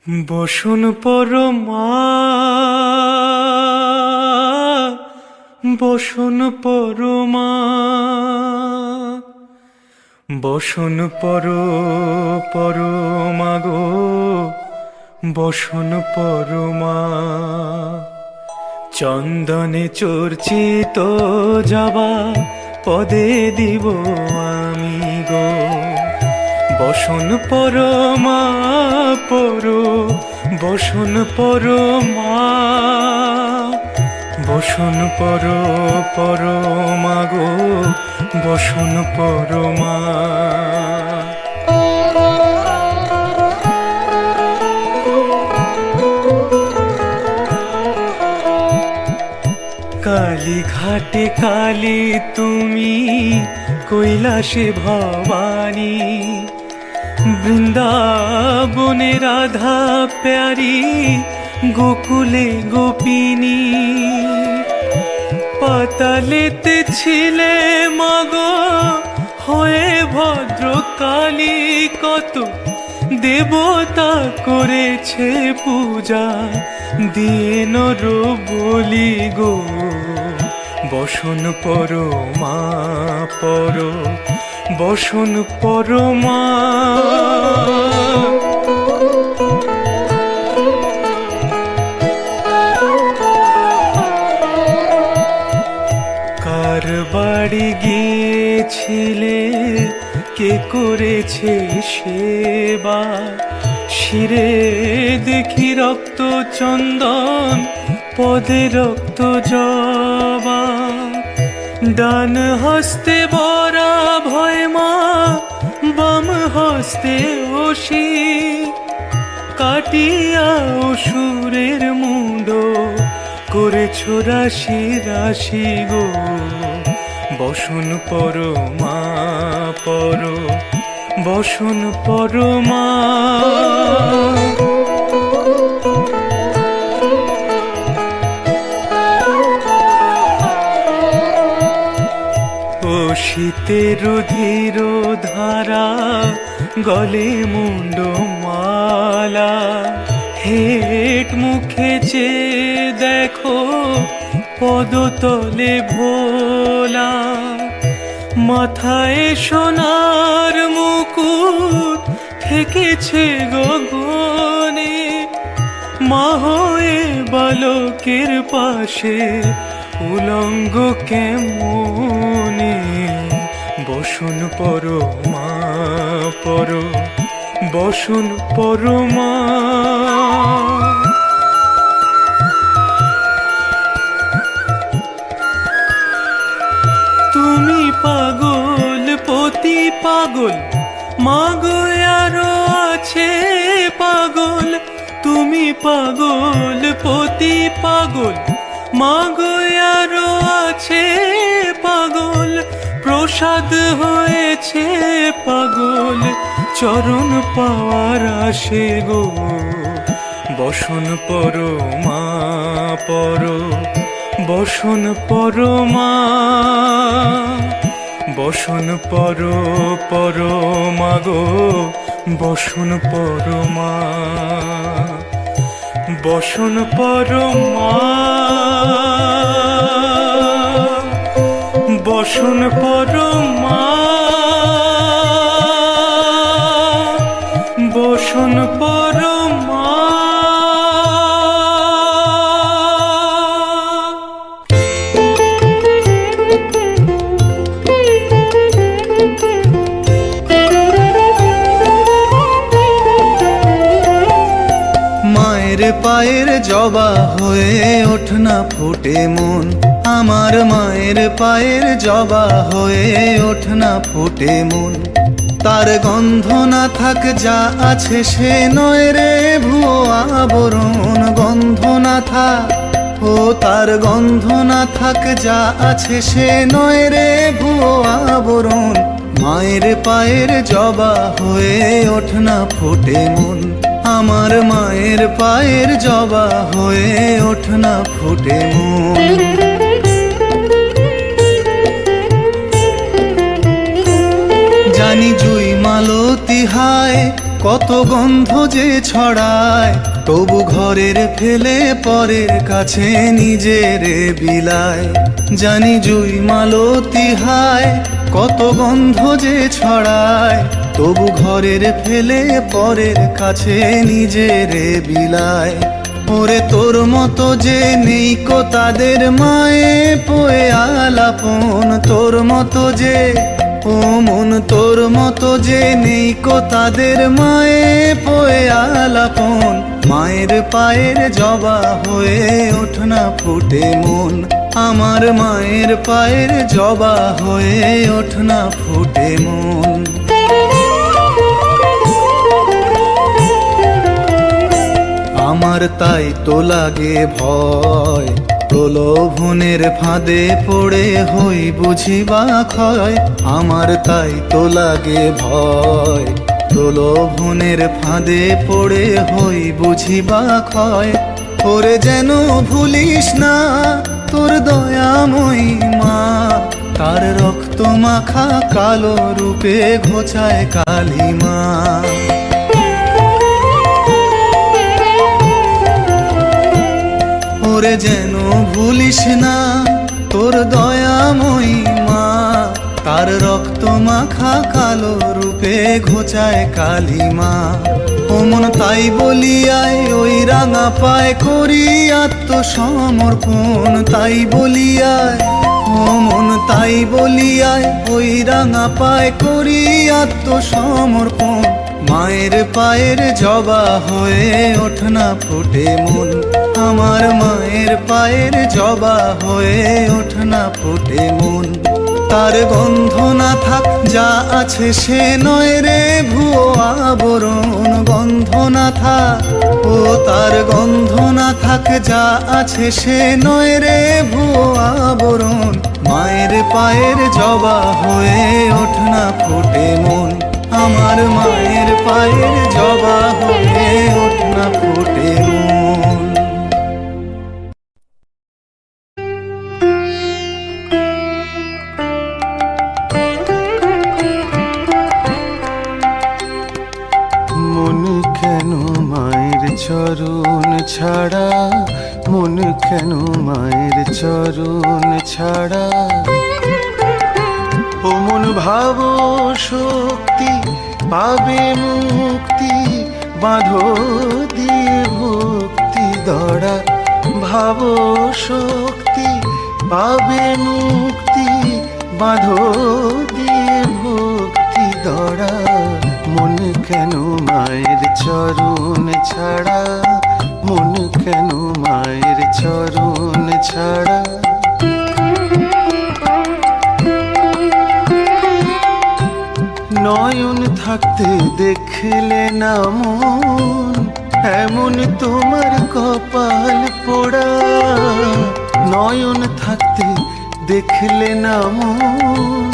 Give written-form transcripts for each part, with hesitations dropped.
বসুন পরমা, বসুন পরমা, বসুন পরমা গো, বসুন পরমা। চন্দনে চর্চিত জবা পদে দিব আমি গো, বসুন পরমা বসুন পরমা, বসুন পরমা গো, বসুন পরমা। কালী ঘাটে কালী তুমি, কৈলাসে ভবানী, বৃন্দাবনে রাধা প্যারি, গোকুলে গোপিনী। পাতালেতে ছিলে মাগো হয়ে ভদ্রকালী, কত দেবতা করেছে পূজা, দিয়ে নর বলি গো। বসুন পরমা বসুন পরমা। কার বাড়ি গিয়েছিলে, কে করেছে সেবা, শিরে দেখি রক্ত চন্দন, পদে রক্ত জবা। ডান হস্তে বরা ভয় মা, বাম হস্তে অসি, কাটিয়া অসুরের মুন্ড করেছ রাশি রাশি গো। বসুন পরমা বসুন পরমা। শীতের ধীর ধারা, গলে মুন্ড মালা, হেট মুখে চেয়ে দেখো পদতলে ভোলা। মাথায় সোনার মুকুট ঠেকেছে গগনে, মা হয়ে বালকের পাশে উলঙ্গ কেমনে। বসুন পরমা বসুন পরমা। তুমি পাগল পতি পাগল, মাগো আরো আছে পাগল। তুমি পাগল পতি পাগল, মাগো আরো আছে পাগল। প্রসাদ হয়েছে পাগল, চরণ পাওয়ার আসে গো। বসুন পরমা বসুন পরমা, বসুন পরমা গো, বসুন পরমা। বসুন পরমা বসুন পরমা, বসুন পরমা। মায়ের পায়ের জবা হয়ে ওঠ না ফুটে মন, আমার মায়ের পায়ের জবা হয়ে ওঠ না ফুটে মন। তার গন্ধ না থাক যা আছে সে নয় রে ভুয়ো আবরণ, গন্ধ না থাক ও তার গন্ধ না থাক যা আছে সে নয় রে ভুয়ো আবরণ। মায়ের পায়ের জবা হয়ে ওঠ না ফুটে মন, আমার মায়ের পায়ের জবা হয়ে ওঠ না ফুটে মন। জানি জুই মালতী হায় কত গন্ধ যে ছড়ায়, তবু ঘরের ফেলে পরের কাছে নিজেরে বিলায়। জানি জুই মালতী হায়, কত গন্ধ যে ছড়ায়, তবু ঘরের ফেলে পরের কাছে নিজেরে বিলায়। ওরে তোর মতো যে নেই কো তাদের মায়ে পোয়ে আলাপন, তোর মতো যে ও মন তোর মতো যে নেই কো তাদের মায়ে পোয়ে আলাপন। মায়ের পায়ের জবা হয়ে ওঠ না ফুটে মন, আমার মায়ের পায়ের জবা হয়ে ওঠ না ফুটে মন। আমার তাই তো লাগে ভয়, প্রলোভনের ফাঁদে পড়ে হই বুঝিবা ক্ষয়। আমার তাই তো লাগে ভয়, প্রলোভনের ফাঁদে পড়ে হই বুঝিবা ক্ষয়। ওরে যেন ভুলিস না তোর দয়াময়ী মা, তার রক্ত মাখা কালো রূপে ঘোচায় কালিমা। ওরে যেন ভুলিস না তোর দয়াময়ী মা, তার রক্ত মাখা কালো রূপে ঘোচায় কালিমা। ও মন তাই বলিয়ায় ওই রাঙা পায় করি আত্মসমর্পণ, তাই বলিয়ায় ও মন তাই বলিয়ায় ওই রাঙা পায় করি আত্মসমর্পণ। মায়ের পায়ের জবা হয়ে ওঠ না ফুটে মন, আমার মায়ের পায়ের জবা হয়ে ওঠ না ফুটে মন। তার গন্ধ না থাক যা আছে সে নয় রে ভুয়ো আবরণ, গন্ধ না থাক ও তার গন্ধ না থাক যা আছে সে নয় রে ভুয়ো আবরণ। মায়ের পায়ের জবা হয়ে ওঠ না ফুটে মন, আমার মায়ের পায়ের জবা হয়ে ওঠ না ফুটে মন। মন কেন মায়ের চরণ ছাড়া, মন কেন মায়ের চরণ ছাড়া। ও মন ভাব শক্তি পাবে মুক্তি, বাঁধো দিয়ে ভক্তি দড়া। ভাব শক্তি পাবে মুক্তি, বাঁধো দিয়ে ভক্তি দড়া। মন কেন মায়ের চরণ ছাড়া, মন কেন মায়ের চরণ ছাড়া। নয়ন থাকতে দেখলে না মন, এমন তোমার কপাল পোড়া। নয়ন থাকতে দেখলে না মন,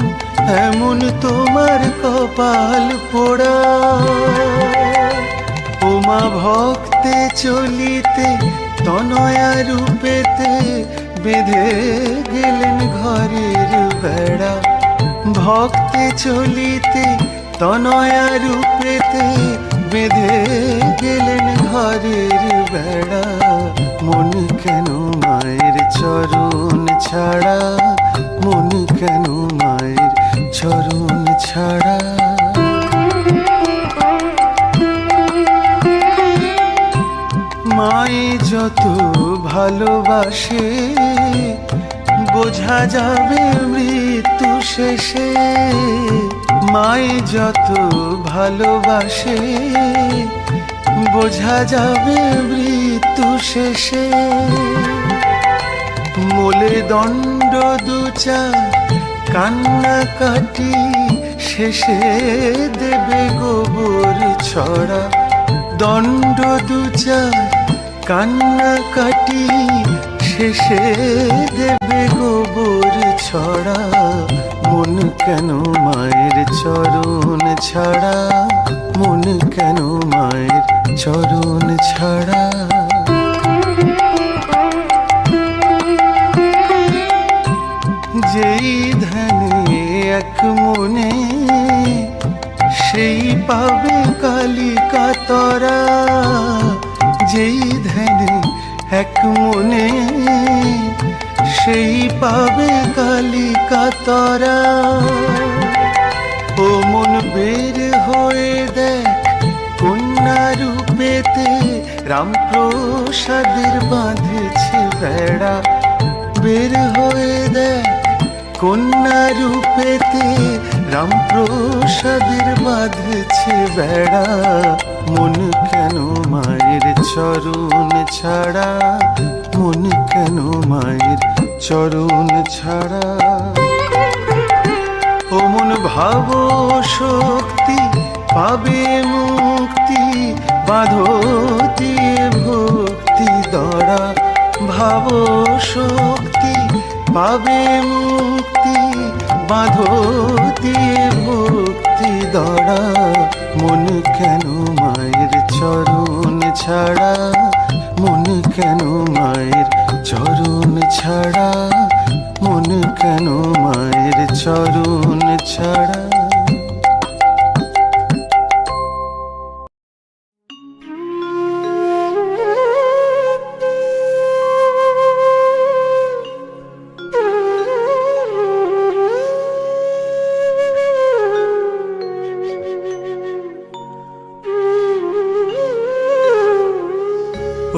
এমন তোমার কপাল পোড়া। ওমা ভক্তে চলিতে তনয়া রূপেতে বেঁধে গেলেন ঘরের বেড়া। ভক্তে চলিতে তনয়া রূপেতে বেঁধে গেলেন ঘরের বেড়া। মন কেন মায়ের চরণ ছাড়া, মন কেন মায়ের চরণ ছাড়া। মায়ে যত ভালোবাসে বোঝা যাবে মৃত্যু শেষে। মায়ে যত ভালোবাসে বোঝা যাবে মৃত্যু শেষে। মোলে দণ্ড দুচার কান্না কাটি, শেষে দেবে গোবর ছড়া। দণ্ড দুচার কান্না কাটি, শেষে দেবে গোবর ছড়া। মন কেন মায়ের চরণ ছাড়া, মন কেন মায়ের চরণ ছাড়া। যেই ধ্যানে এক মনে, সেই পাবে কাল কালিকা তরা, যেই ধ্যানে এক মনে সেই পাবে কালিকা তরা। ও মন বের হয়ে দেখ কন্যা রূপেতে রামপ্রসাদের বাঁধেছে বেড়া। বের হয়ে দেখ কন্যা রূপেতে রামপ্রসাদের বাঁধেছে বেড়া। মন কেন মায়ের চরণ ছাড়া, মন কেন মায়ের চরণ ছাড়া। ও মন ভাব শক্তি পাবে মুক্তি, বাঁধো দিয়ে ভক্তি দরা। ভাব শক্তি পাবে মুক্তি, বাঁধো দিয়ে ভক্তি দরা। মন কেন মায়ের চরণ ছাড়া, মন কেন মায়ের চরণ ছাড়া, মন কেন মায়ের চরণ ছাড়া।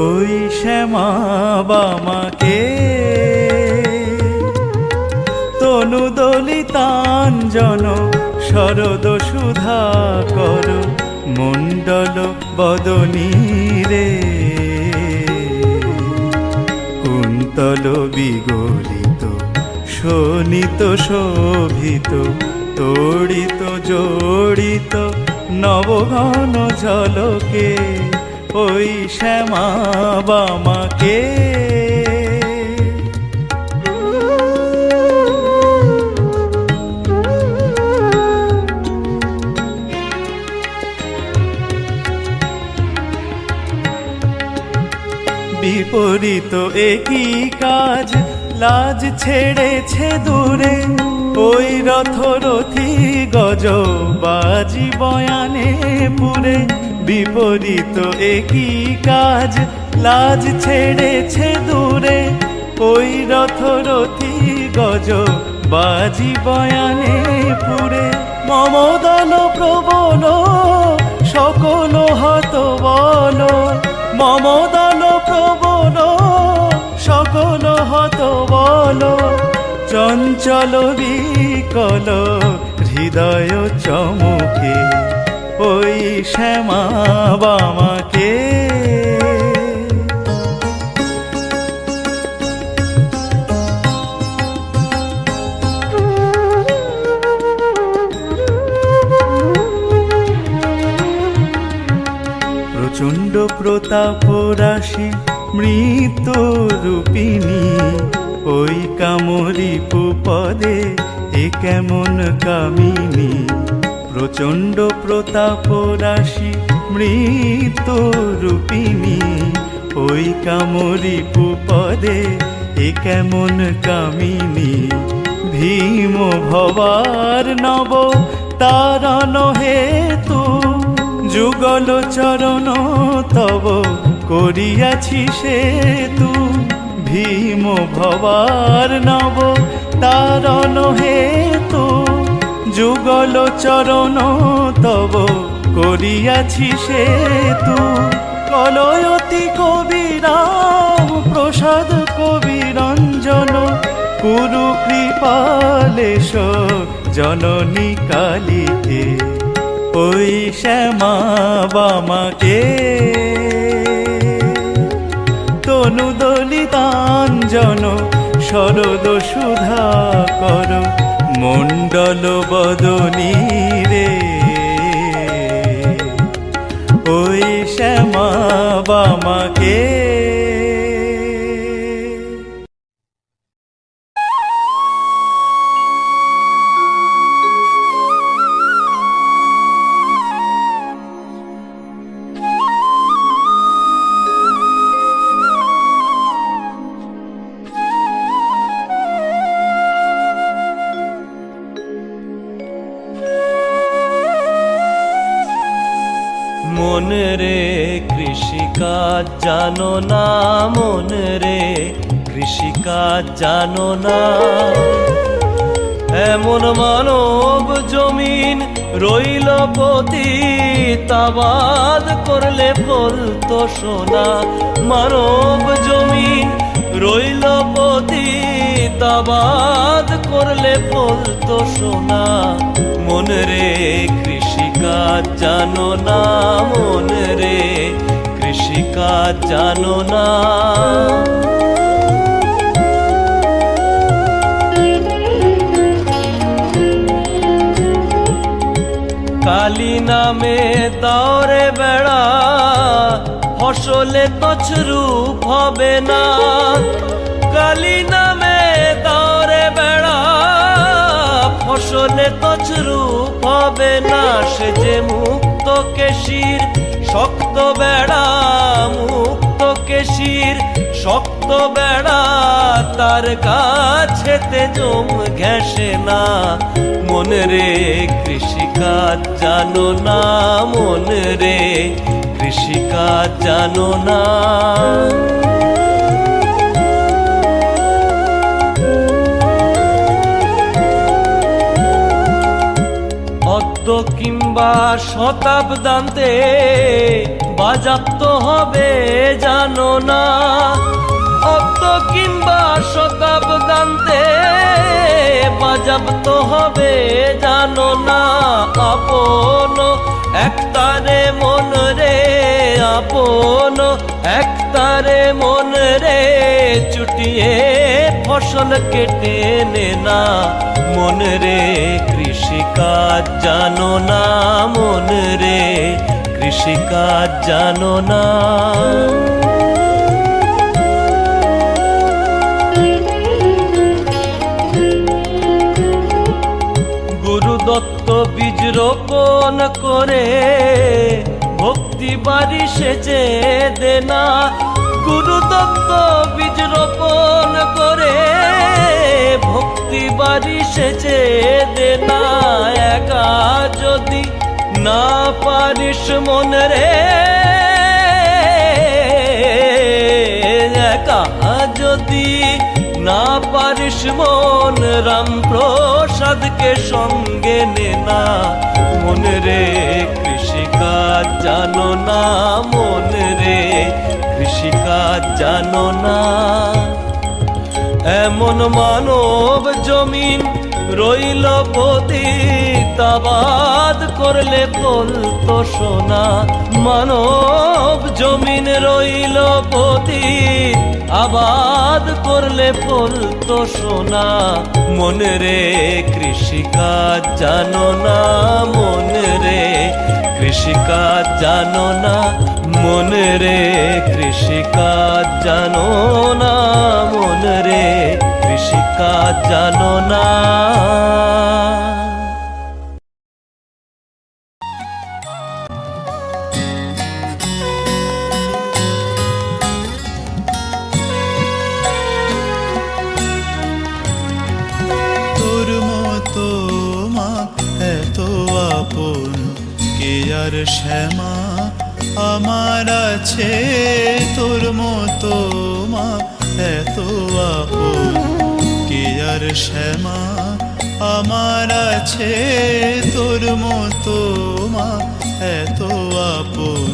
ওই শ্যামা বামাকে তনু দলিতাঞ্জন শরদ সুধা কর মণ্ডল বদনী রে। কুন্তল বিগলিত শোণিত শোভিত তড়িত জড়িত নবঘন ঝলকে ওই শ্যামা বামাকে। বিপরীত একই কাজ লাজ ছেড়েছে দূরে, ওই রথরথী গজ বাজি বয়ানে পুরে। বিপরীত একই কাজ লাজ ছেড়েছে দূরে, ওই রথরথী গজ বাজি বয়ানে পুরে। মমদল প্রবল সকল হত বল, মমদল প্রবল সকল হত বল। চঞ্চল বিকল হৃদয় চমকে ওই শ্যামা বামাকে। প্রচণ্ড প্রতাপ রাশি মৃত্যু রূপিণী, ওই কামরী পদে এ কেমন কামিনী। প্রচণ্ড প্রতাপ রাশি মৃত্যু রূপিণী, ওই কামরী পদে এ কেমন কামিনী। ভীম ভবার নব তারণ হেতু, যুগল চরণ তব করিয়াছি সেতু। ভীম ভবার নব তারণ হেতু, যুগল চরণ তব করিয়াছি সেতু। কলয়তি কবিরাম প্রসাদ কবিরঞ্জন, কুরু কৃপালেশ জননী কালীকে ওই শ্যামা বামাকে। তনু দলিতাঞ্জন শরদ সুধা কর মণ্ডল বদনী রে। ওই শ্যামা বামাকে। কৃষিকাজ জানো না মন রে, কৃষিকাজ জানো না। এমন মানব জমিন রইল পতিত, আবাদ করলে ফলতো সোনা। মানব জমিন রইল পতিত, আবাদ করলে ফলতো সোনা। মন রে কৃষিকাজ জানো না মন রে, কৃষিকাজ জানো না। কালী নামে দাওরে বেড়া, ফসলে তছরূপ হবে না। কালী নামে দাওরে বেড়া, ফসলে তছরূপ হবে না। সে যে মুক্ত কেশির শক্ত বেড়া, মুক্ত কেশির শক্ত বেড়া, তার কাছেতে জম ঘেঁষে না। মন রে কৃষিকাজ জানো না মন রে, কৃষিকাজ জানো না। অদ্য কিংবা শতাব্দান্তে বাজাপ্ত হবে জানো না। অদ্য কিংবা শতাব্দান্তে বাজাপ্ত হবে জানো না। আপন একতারে মন রে, আপন একতারে মন রে, চুটিয়ে ফসল কেটে নে না। মন রে কৃষিকাজ জানো না মন রে, কৃষিকাজ জানো না। গুরুদত্ত বীজ রোপণ করে ভক্তি বাড়ি সেচে দেনা। গুরুদত্ত বীজ রোপণ করে ভক্তি বাড়ি সেচে দেনা। একা যদি না পারিস মন রে, একা যদি না পারিস মন, রাম প্রসাদকে সঙ্গে নে না। মন রে কৃষিকাজ জানো না মন রে, কৃষিকাজ জানো না। এমন মানব জমিন রইল পতিত, আবাদ করলে ফলতো সোনা। মানব জমিন রইল পতিত, আবাদ করলে ফলতো সোনা। মন রে কৃষিকাজ জানো না মন রে, কৃষিকাজ জানো না। মন রে কৃষিকাজ জানো না মন রে, কৃষিকাজ জানো না। তোর মতো মা এত আপন কে আর শ্যামা আমার আছে। তোর মতো মা এত আপন কে আর শ্যামা আমার আছে। তোর মতো মা এত আপন,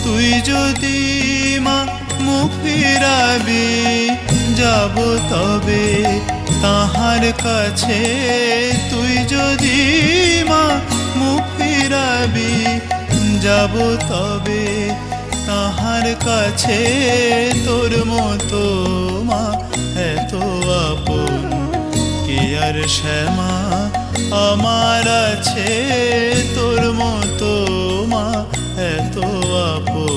তুই যদি মা মুখ ফিরাবি যাব তবে তাহার কাছে। তুই যদি মা মুখ ফিরাবি যাব তবে তাহার কাছে। তোর মতো মা এত আপন কে আর শ্যামা আমার আছে। তোর মতো মা এত আপন।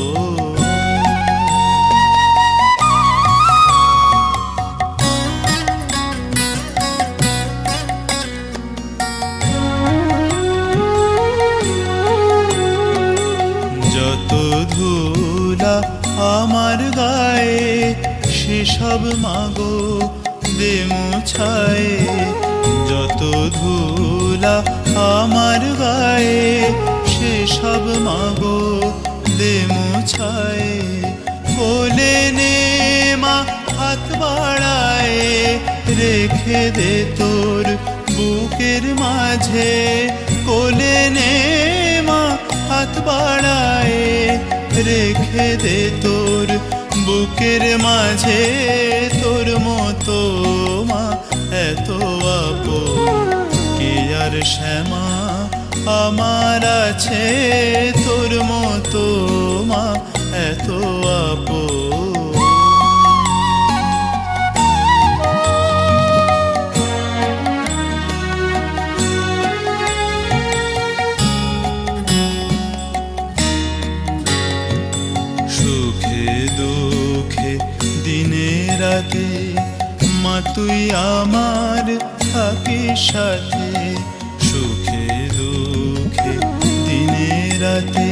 যত ধুলা আমার গায়ে সেসব মাগো দে মুছায়ে। যত ধুলা আমার গায়ে সেসব মাগো দে মুছায়, কোলে নে মা হাত বাড়ায়, রেখে দে তোর বুকের মাঝে, কোলে নে মা হাত বাড়ায়, রেখে দে তোর বুকের মাঝে। তোর মতো মা এত আপন কে আর শ্যামা আমার আছে, তোর মতো মা এত আপন। সুখে দুঃখে দিনে রাতে মা তুই আমার থাকিস সাথে, সুখে দুঃখে দিনে রাতে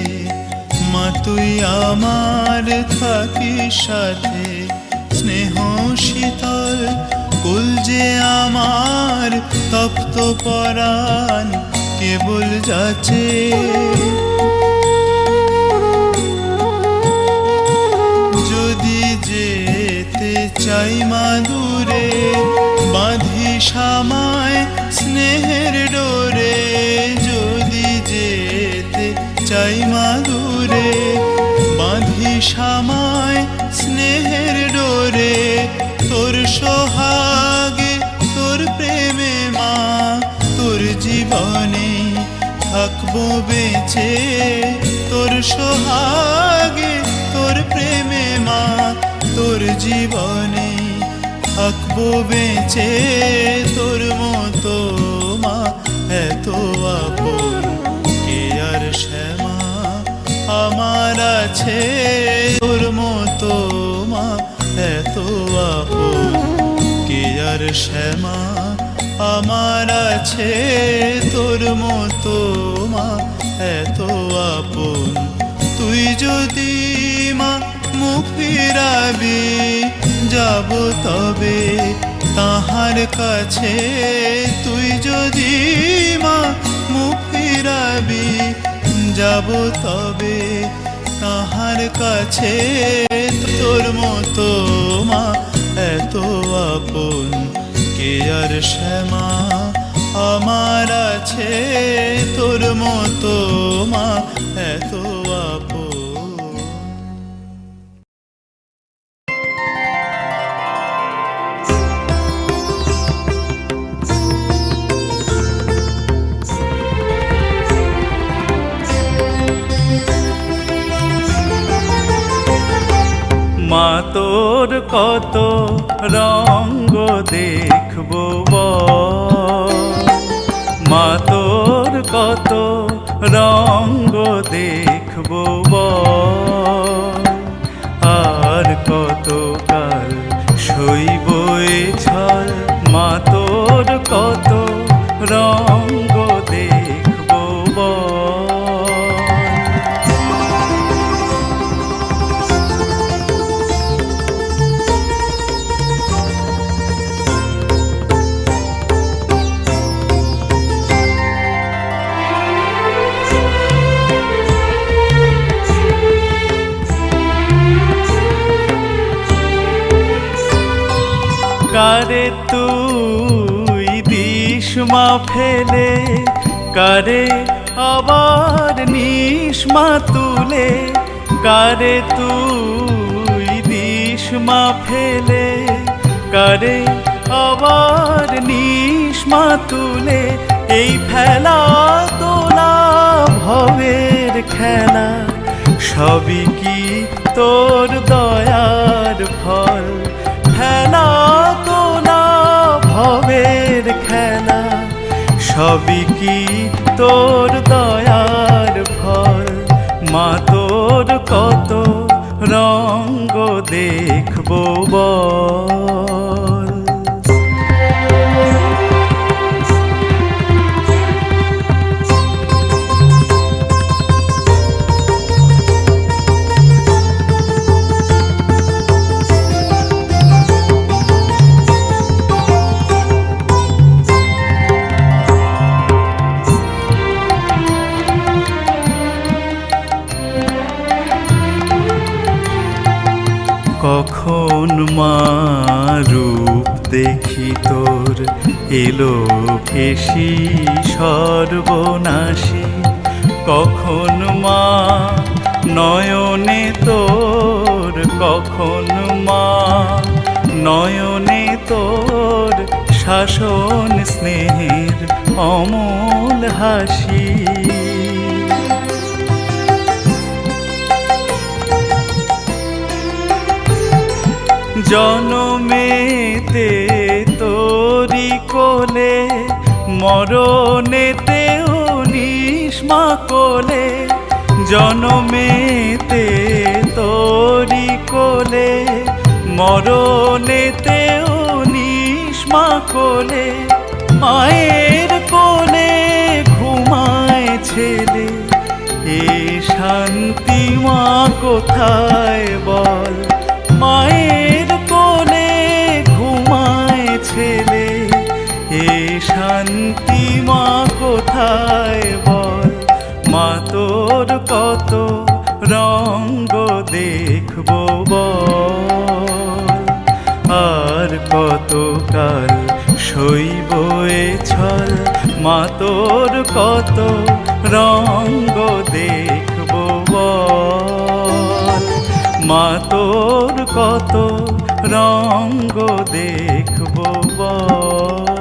মা তুই আমার থাকিস সাথে। স্নেহ শীতল কুল যে আমার তপ্ত পরাণ কেবল যাচ্ছে, যদি যেতে চাই মা দূরে বাঁধি সামায় স্নেহের ডোরে, যদি যেতে চাই মা দূরে বাঁধি সামায় স্নেহের ডোরে। তোর সোহাগে তোর প্রেমে মা তোর জীবনে থাকবো বেঁচে, তোর সোহাগে তোর প্রেমে মা তোর জীবনে থাকবো বেঁচে। তোর মতো মা এত আপন কে আর শ্যামা আমার আছে, তোর মতো মা এত আপন কে আর শ্যামা আমার আছে, তোর মতো মা এত আপন। তুই যদি মা মুখ ফিরাবি যাব তবে তাহার কাছে, তুই যদি মা মুখ ফিরাবি যাব তবে তাহার কাছে। তোর মতো মা এত আপন কে আর শ্যামা আমার আছে, তোর মতো মা এত আপন। মা তোর কত রঙ্গ দেখবো বল, মা তোর কত রঙ্গ দেখবো বল, আর কত কাল সইব এ ছল, মা তোর কত রঙ্গ দেখবো বল। কারে তুই দিস মা ফেলে, কারে আবার নিস মা তুলে, কারে তুই দিস মা ফেলে, কারে আবার নিস মা তুলে। এই ফেলা তোলা ভবের খেলা সবই কি তোর দয়ার ফল, খেলা তোলা ভবের খেলা সবই কি তোর দয়ার ফল। মা তোর কত রঙ্গ দেখবো বল। কখন মা রূপ দেখি তোর এলো কেশি সর্বনাশী, কখন মা নয়নে তোর, কখন মা নয়নে তোর শাসন স্নেহের অমল হাসি। জনমেতে তোরি কোলে, মরণেতেও নিষ্মা কোলে, জনমেতে তোরি কোলে, মরণেতেও নিষ্মা কোলে, মায়ের কোলে ঘুমায় ছেলে, এ শান্তি মা কোথায় বল, মায়ের কোলে ঘুমায় ছেলে, এ শান্তি মা কোথায় বল, মা তোর কত রঙ্গ দেখবো বল, আর কতকাল সইব এ ছল, মা তোর কত রঙ্গ দেখবো বল, মা তোর কত রঙ্গ দেখবো বল।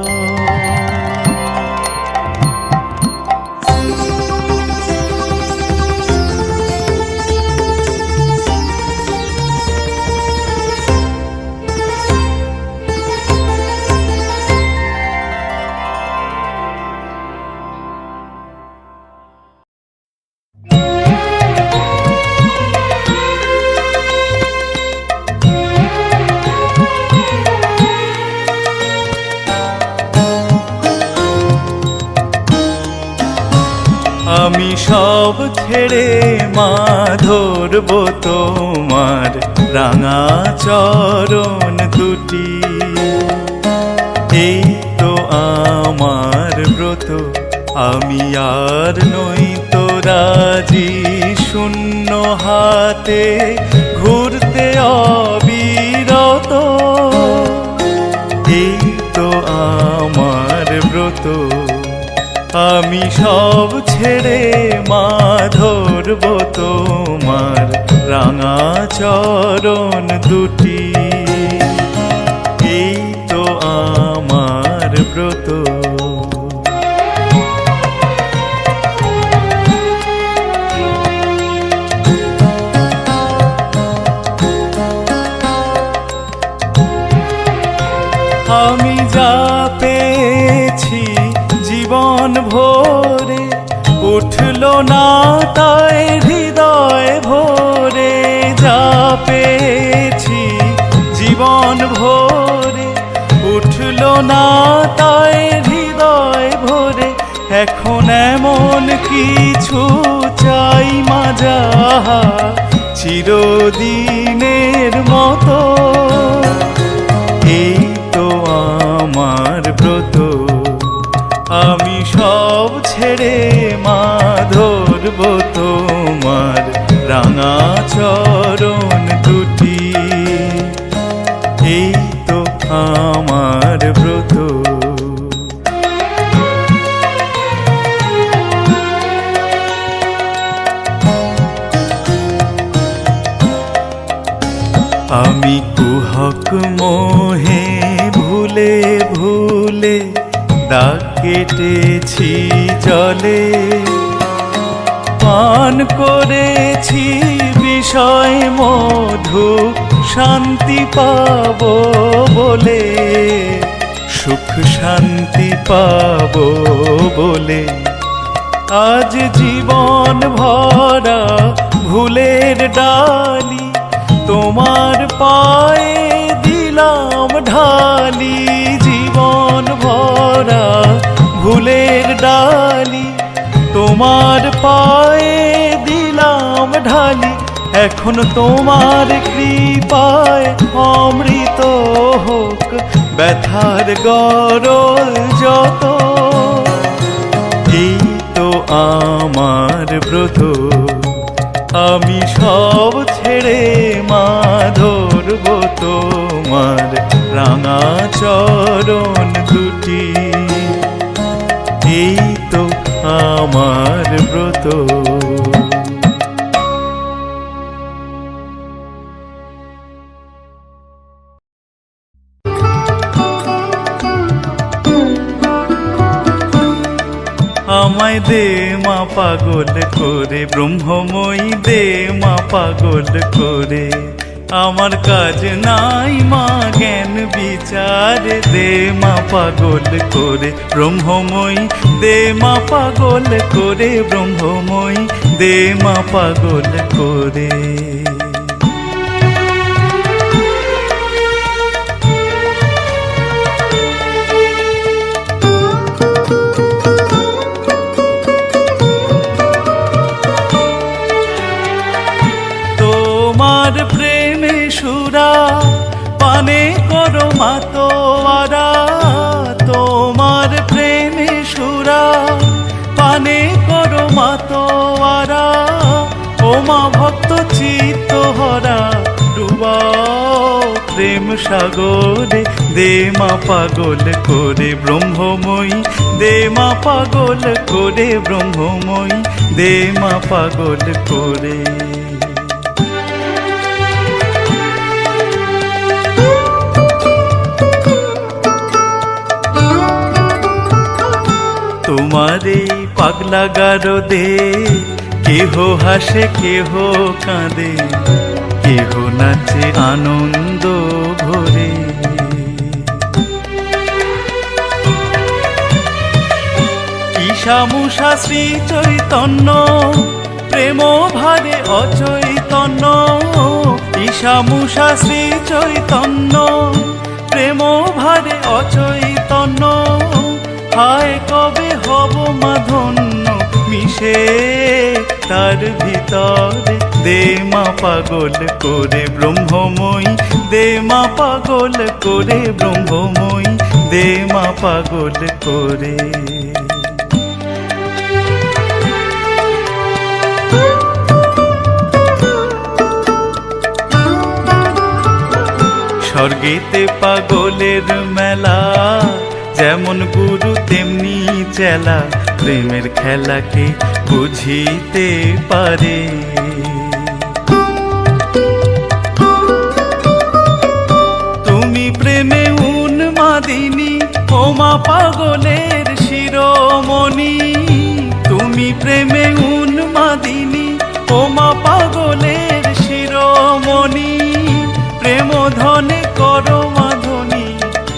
আমি সব ছেড়ে মা ধরবো তোমার রাঙা চরণ দুটি, এই তো আমার ব্রত, আমি আর নই তো রাজি শূন্য হাতে ঘুরতে অবিরত, এই তো আমার ব্রত, আমি সব ছেড়ে মা ধরবো তোমার রাঙা চরণ দুটি, এই তো আমার ব্রত। আমি যা পেয়েছি জীবন ভরে, উঠলো না তাই হৃদয় ভরে, যা পেয়েছি জীবন ভরে, উঠলো না তাই হৃদয় ভরে, এখন এমন কিছু চাই মা যাহা চিরদিনের মতো, এই তো আমার ব্রত, আমি সব ছেড়ে মা ধরবো তোমার রাঙা চরণ দুটি, এই তো আমার ব্রত। আমি কুহক মোহে ভুলে ভুলে দাগ কেটেছি জলে, পান করেছি বিষয় মধু শান্তি পাবো বলে, সুখ শান্তি পাবো বলে, আজ জীবন ভরা ভুলের ডালি তোমার পায়ে দিলাম ঢালি, জীবন ভরা ভুলের ডালি তোমার পায়ে দিলাম ঢালি, এখন তোমার কৃপায় অমৃত হোক ব্যথার গরল যত, এই তো আমার ব্রত, আমি সব ছেড়ে মা ধরব চরণ দুটি, এই তো আমার ব্রত। আমায় দে মা পাগল করে, ব্রহ্মময়ী দে মা পাগল করে, আমার কাজ নাই মা জ্ঞান বিচার, দে মা পাগল করে ব্রহ্মময়ী, দে মা পাগল করে ব্রহ্মময়ী, দে মা পাগল করে। তোমার প্রেমে সুরা পানে করো মাতোয়ারা, তোমার প্রেমে সুরা পানে করো মাতোয়ারা, ও মা ভক্ত চিত্ত হরা ডুবাও প্রেম সাগরে, দে মা পাগল করে ব্রহ্মময়ী, দে মা পাগল করে ব্রহ্মময়ী, দে মা পাগল করে। তোমার এই পাগলা গারদে কেহ হাসে কেহ কাঁদে, কেহ নাচে আনন্দ ভরে, ঈশামুষা শ্রী চৈতন্য প্রেম ভারে অচৈতন্য, ঈশামুষা শ্রী চৈতন্য প্রেম ভারে অচৈতন্য, হায় কবে হব মা ধন্য মিশে তার ভিতরে, দে মা পাগল করে ব্রহ্মময়ী, দে মা পাগল করে ব্রহ্মময়ী, দে মা পাগল করে। স্বর্গেতে পাগলের মেলা, যেমন গুরু তেমনি চেলা, প্রেমের খেলাকে বুঝিতে পারে। তুমি প্রেমে উন্মাদিনী, ও মা পাগলের শিরোমণি, তুমি প্রেমে উন্মাদিনী, ও মা পাগলের শিরোমণি, প্রেম ধনে করো মাধনী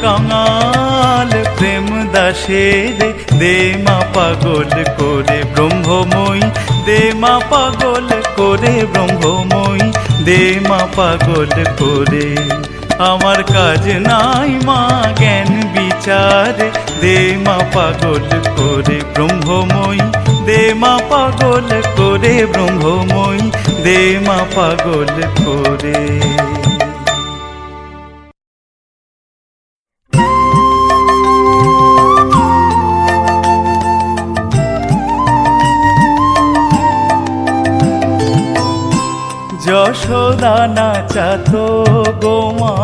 কাঙাল প্রেম দাসের, দে মা পাগল করে ব্রহ্মময়ী, দে মা পাগল করে ব্রহ্মময়ী, দে মা পাগল করে। আমার কাজ নাই মা জ্ঞান বিচার, দে মা পাগল করে ব্রহ্মময়ী, দে মা পাগল করে ব্রহ্মময়ী, দে মা পাগল করে। যশোদা নাচাতো গোমা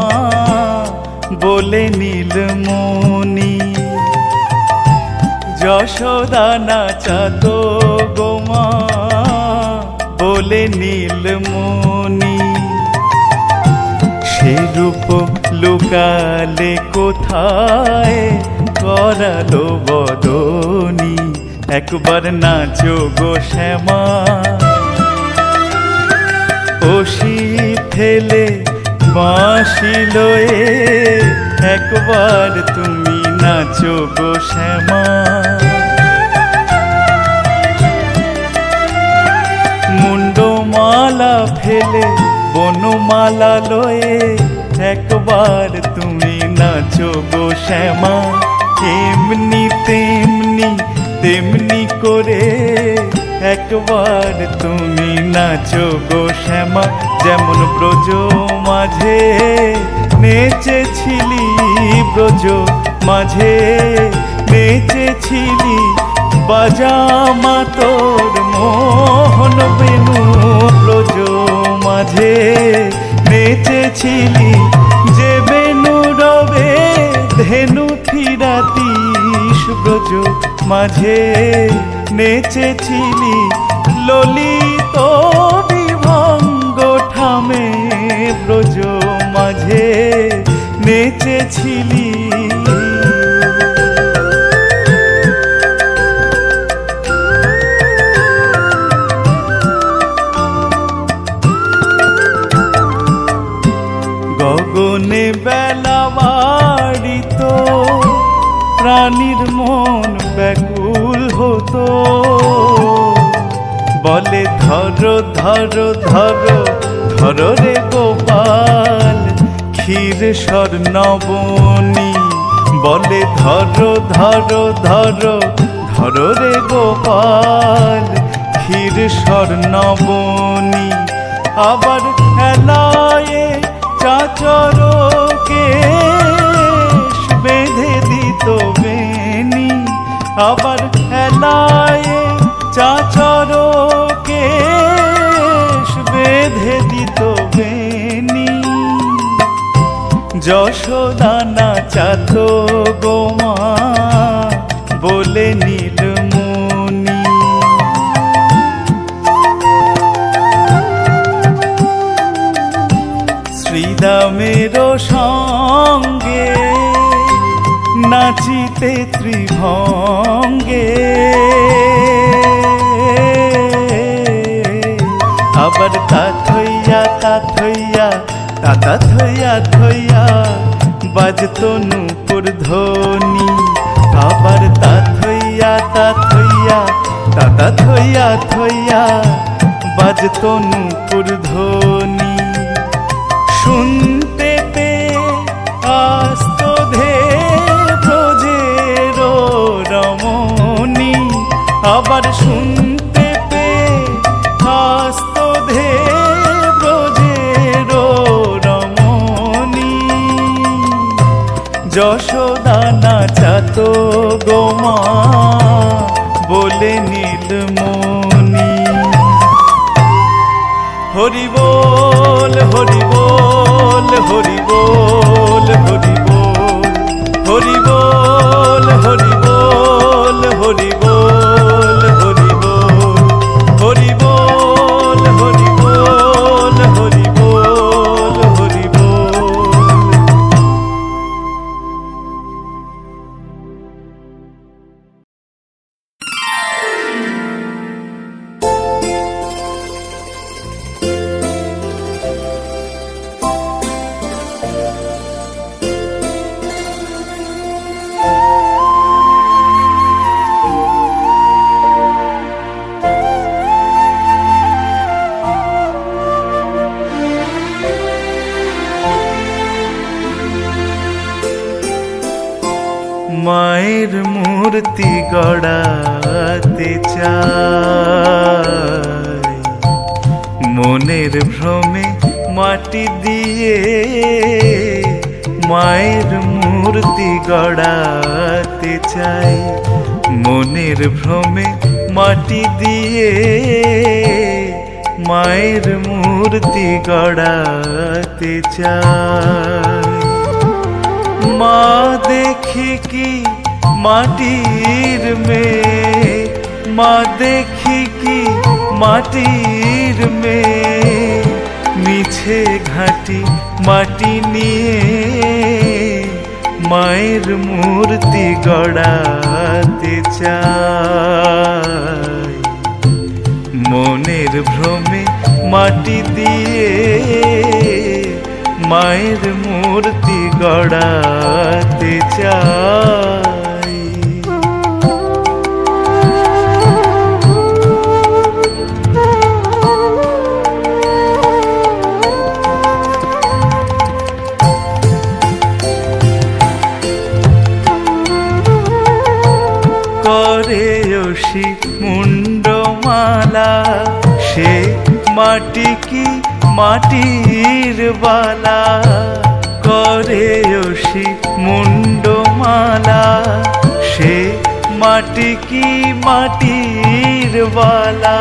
বলে নীলমণি, যশোদা নাচাতো গোমা বলে নীলমণি, সে রূপ লুকালে কোথায় করালো বদনি, একবার নাচো গো শ্যামা, ওষি ফেলে বাঁশি লয়ে, একবার তুমি নাচো গো শ্যামা। মুন্ডমালা ফেলে বনমালা লয়ে, একবার তুমি নাচো গো শ্যামা। এমনি তেমনি তেমনি করে একবার তুমি নাচো গো শ্যামা, যেমন ব্রজ মাঝে নেচেছিলি, ব্রজ মাঝে নেচেছিলি, বাজা মা তোর মোহন বেনু, ব্রজ মাঝে নেচেছিলি, যে বেনু রবে ধেনু ফিরাতিস ব্রজ মাঝে নেচেছিলি ললিত বিভঙ্গ ঠামে ব্রজ মাঝে নেচেছিলি গগনে বেলা বাড়িত প্রাণীর মন ব্যাকুল হতো বলে ধরো ধরো ধরো ধরো রে গোপাল ক্ষীর স্বর্ণবনী বলে ধরো ধরো ধরো ধরো রে গোপাল ক্ষীর স্বর্ণবনী আবার হেলায়ে চাচরকে বেঁধে দিত বেনি আবার হেলায়ে চাচরকে বেঁধে দিত বেনি যশোদা নাচাত গোমা বলে নীলমণি শ্রীদামের সঙ্গে নাচিতে ত্রিভঙ্গে আবার তা থইয়া তা থইয়া তা থইয়া থইয়া বাজতো নূপুর ধ্বনি আবার তা থইয়া তা থইয়া তা থইয়া থইয়া বাজতো নূপুর ধ্বনি শুনতে পে আস্ত ধে ব্রজের রমণী আবার শুনতে পে আস্ত ধে ব্রজের রমণী যশোদা নাচাত গোমা বলে নীলমণি হরি বল হরি বল হরি বল হরি বল হরি বল হরি বল হরি বল হরি বল হরি বল হরি বল হরি বল হরি বল মায়ের মূর্তি গড়াতে চাই মনের ভ্রমে মাটি দিয়ে মায়ের মূর্তি গড়াতে চাই মনের ভ্রমে মাটি দিয়ে মায়ের মূর্তি গড়াতে চাই মা দেখি কি মাটির মেয়ে মা দেখি কি মাটির মেয়ে মিছে ঘাটি মাটি নিয়ে মায়ের মূর্তি গড়াতে চাই মনের ভ্রমে মাটি দিয়ে মায়ের মূর্তি গড়াতে চাই করে অসি মুন্ডমালা সে মাটি কি মাটির বালা করে অসি মুন্ডমালা সে মাটি কি মাটির বালা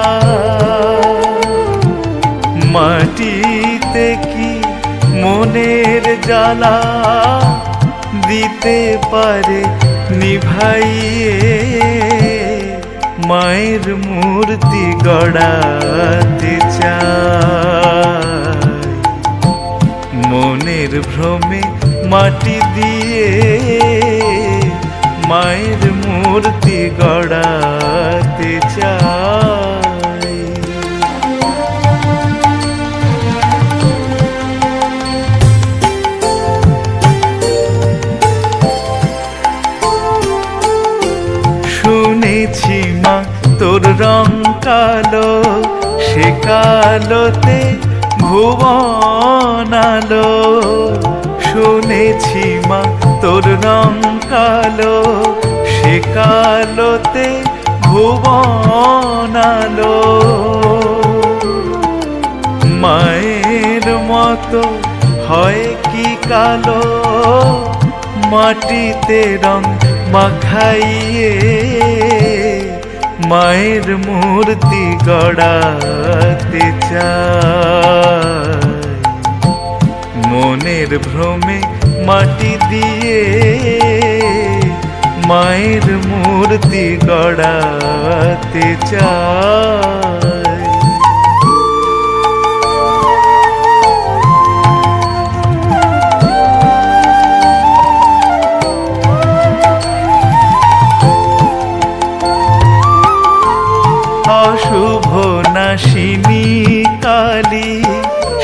মাটিতে কি মনের জ্বালা দিতে পারে নিভাইয়ে, মায়ের মূর্তি গড়াতে চাই। মনের ভ্রমে মাটি দিয়ে মায়ের মূর্তি গড়াতে চাই। শুনেছি মা তোর রং কালো, সে কালোতে ভুবন আলো। শুনেছি মা তোর রং কালো, সে কালোতে ভুবন আলো। মায়ের মতো হয় কি কালো, মাটিতে রং মাখাইয়ে মায়ের মূর্তি গড়াতে চাই। মনের ভ্রমে মাটি দিয়ে মায়ের মূর্তি গড়াতে চাই। অশুভ নাশিনী কালী,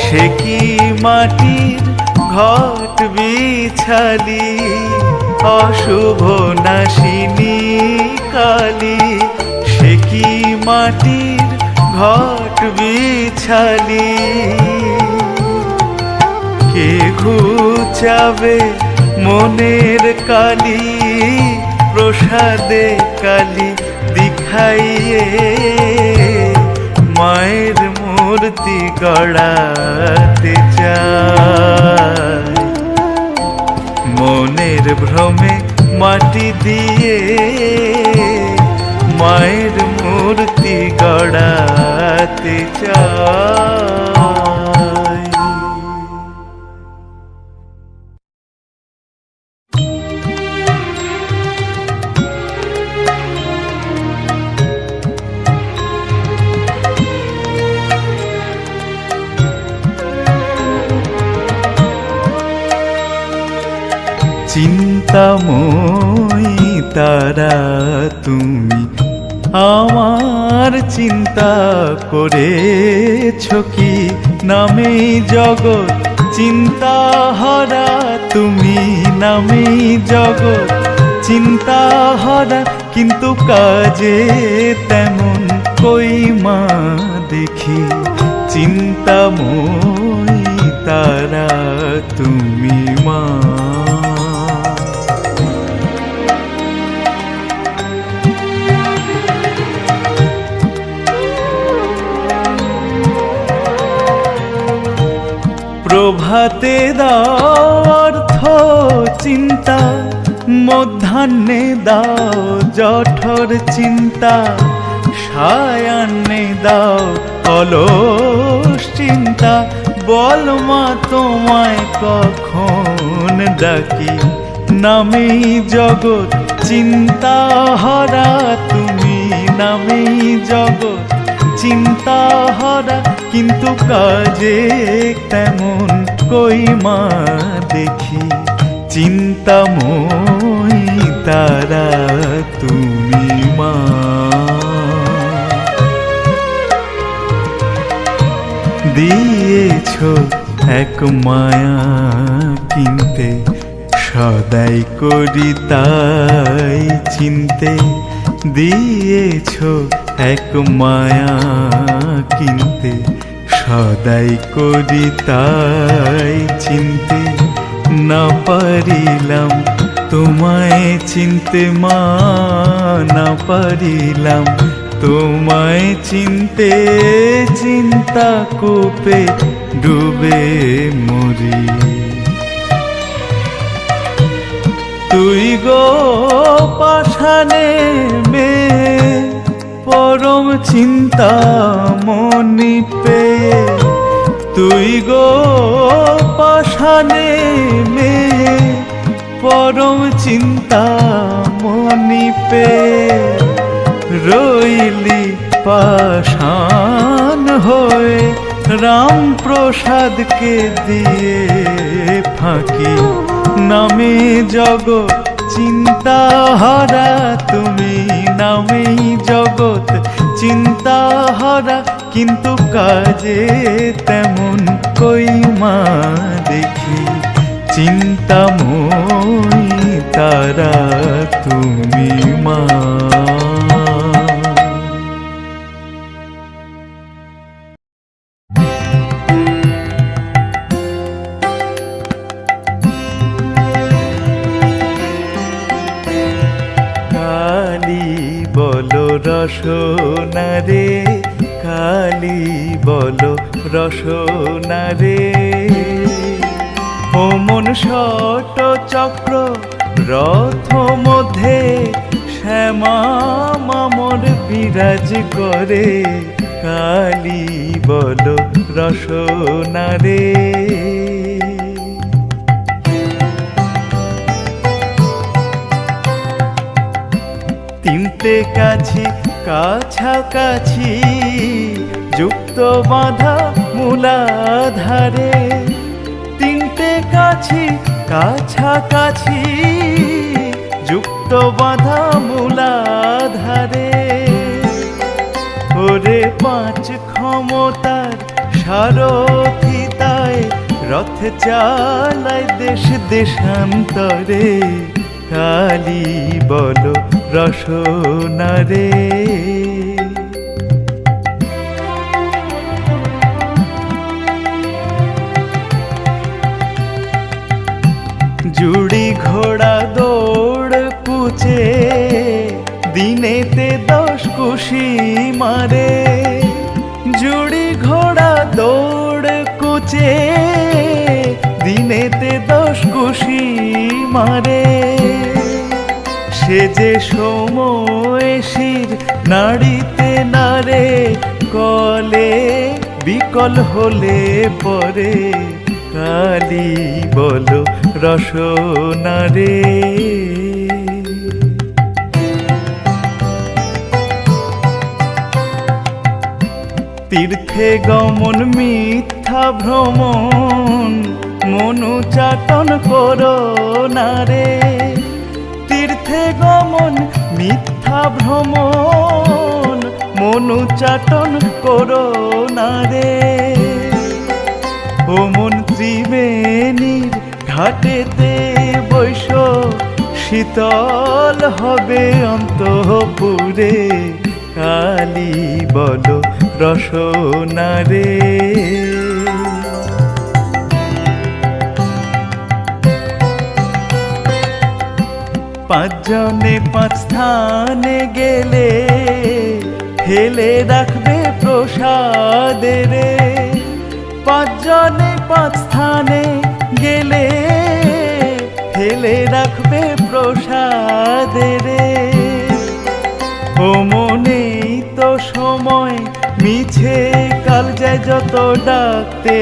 সে কি মাটির ঘট বিছালি। অশুভ নাশিনী কালী, সে কি মাটির ঘট বিছালি। কে ঘুচাবে মনের কালি, প্রসাদে কালি দিখাইয়ে মায়ের মূর্তি গড়াতে চাই। মনের ভ্রমে মাটি দিয়ে মায়ের মূর্তি গড়াতে চাই। চিন্তাময়ী তারা তুমি, আমার চিন্তা করেছ কি নামেই জগৎ চিন্তা হারা। তুমি নামেই জগৎ চিন্তা হারা, কিন্তু কাজে তেমন কই মা দেখি। চিন্তাময়ী তারা তুমি মা। প্রভাতে দাও অর্থ চিন্তা, মধ্যাহ্নে দাও জঠর চিন্তা, সায়াহ্নে দাও অলস চিন্তা। বল মা তোমায় কখন ডাকি, নামেই জগৎ চিন্তা হারা। তুমি নামেই জগৎ চিন্তা হারা, কিন্তু কাজে তেমন কই মা দেখি। চিন্তাময়ী তারা তুমি মা। দিয়েছ এক মায়া কিনতে, সদাই করি তাই চিনতে। দিয়েছ এক মায়া কিনতে, সদাই করি তাই চিনতে। না পারিলাম তোমায় চিনতে মা, না পারিলাম তোমায় চিনতে। চিন্তা কূপে ডুবে মরি। তুই গো পাষাণে মেয়ে, পরম চিন্তা মনি পেয়ে। তুই গো পাষাণে মেয়ে, পরম চিন্তা মনি পেয়ে রইলি পাষাণ হয়ে রাম প্রসাদকে দিয়ে ফাঁকি নামে জগৎ চিন্তা হারা তুমি নামেই জগৎ চিন্তা হারা কিন্তু কাজে তেমন কই মা দেখি চিন্তাময়ী তারা তুমি মা। কালী বলো রসনা রে কালী বলো রসনা রে ও মন শট চক্র রথ মধ্যে শ্যামা মামর বিরাজ করে কালী বলো রসনা রে। তিনটে কাছি কাছাকাছি যুক্ত বাঁধা মূলাধারে তিনটে কাছি কাছাকাছি যুক্ত বাঁধা মূলাধারে ওরে পাঁচ ক্ষমতার সারথি তাই রথ চালায় দেশ দেশান্তরে কালী বলো রসনা রে। জুড়ি ঘোড়া দৌড় কুচে দিনেতে 10 কুশি মারে জুড়ি ঘোড়া দৌড় কুচে দিনেতে 10 কুশি মারে সে যে সময় শির নাড়িতে নারে কলে বিকল হলে পরে কালী বলো রসনা রে। তীর্থে গমন মিথ্যা ভ্রমণ মনুচাটন করো না রে তীর্থে গমন মিথ্যা ভ্রমণ মনুচাটন করো না রে ও মন ত্রিবেণীর ঘাটেতে বৈশ শীতল হবে অন্তঃপুরে কালী বলো রসনা রে। পাঁচজনে 5 স্থানে গেলে ফেলে রাখবে প্রসাদে রে 5 জনে 5 স্থানে গেলে ফেলে রাখবে প্রসাদে রে ও মনেই তো সময় মিছে কাল যায় যত ডাকতে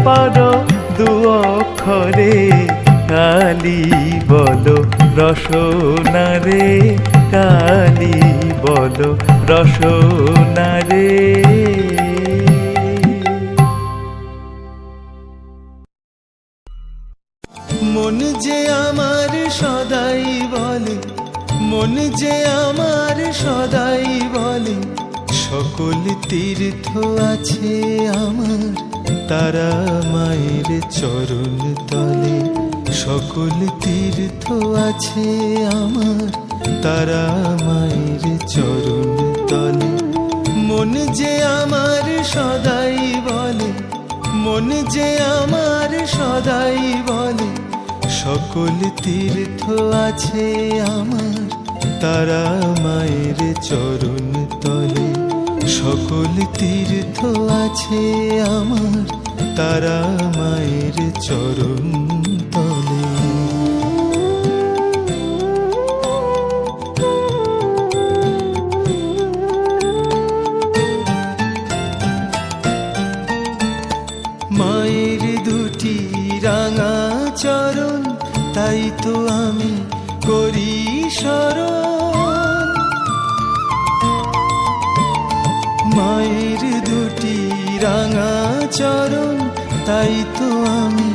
পারো 2 অক্ষরে কালী বলো রসনা রে কালী বলো রসনা রে। মন যে আমার সদাই বলে মন যে আমার সদাই বলে সকল তীর্থ আছে আমার তারা মায়ের চরণ তলে সকল তীর্থ আছে আমার তারা মায়ের চরণ তলে মন যে আমার সদাই বলে মন যে আমার সদাই বলে সকল তীর্থ আছে আমার তারা মায়ের চরণ তলে সকল তীর্থ আছে আমার তারা মায়ের চরণ তলে। মায়ের দুটি রাঙা চরণ তাই তো আমি করি স্মরণ। মায়ের দুটি রাঙা চরণ, তাই তো আমি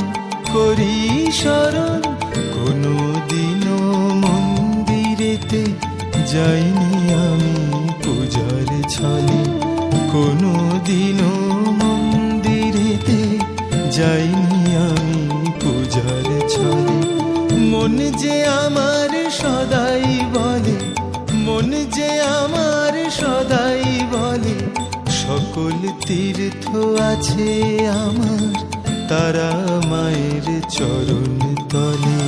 করি স্মরণ। কোনো দিনও মন্দিরেতে যাইনি আমি পূজার ছলে, কোনো দিনও মন্দিরেতে যাইনি আমি পূজার ছলে। মন যে আমার সদাই বলে, মন যে আমার সদাই বলে, সকল তীর্থ আছে আমার তারা মায়ের চরণ তলে।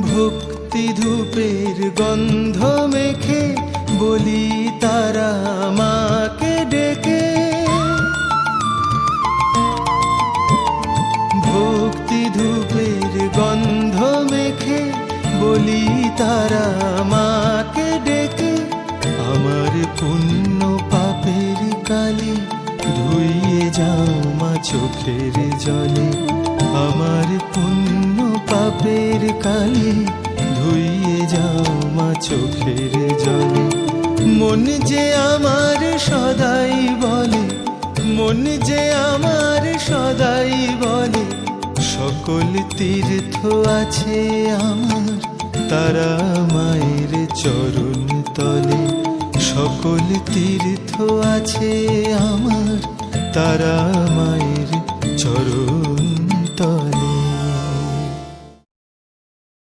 ভক্তি ধূপের গন্ধ মেখে বলি তারা মাকে ডেকে, ভক্তি ধূপের গন্ধ মেখে বলি তারা মাকে ডেকে। আমার পুণ্য পাপের কালি ধুইয়ে যাও মা চোখের জলে, আমার পুণ্য পাপের কালি ধুইয়ে যাও মা চোখের জলে। মন যে আমার সদাই বলে, মন যে আমার সদাই বলে, সকল তীর্থ আছে আমার তারা মায়ের চরণ তলে। সকল তীর্থ আছে আমার তারা মায়ের চরণ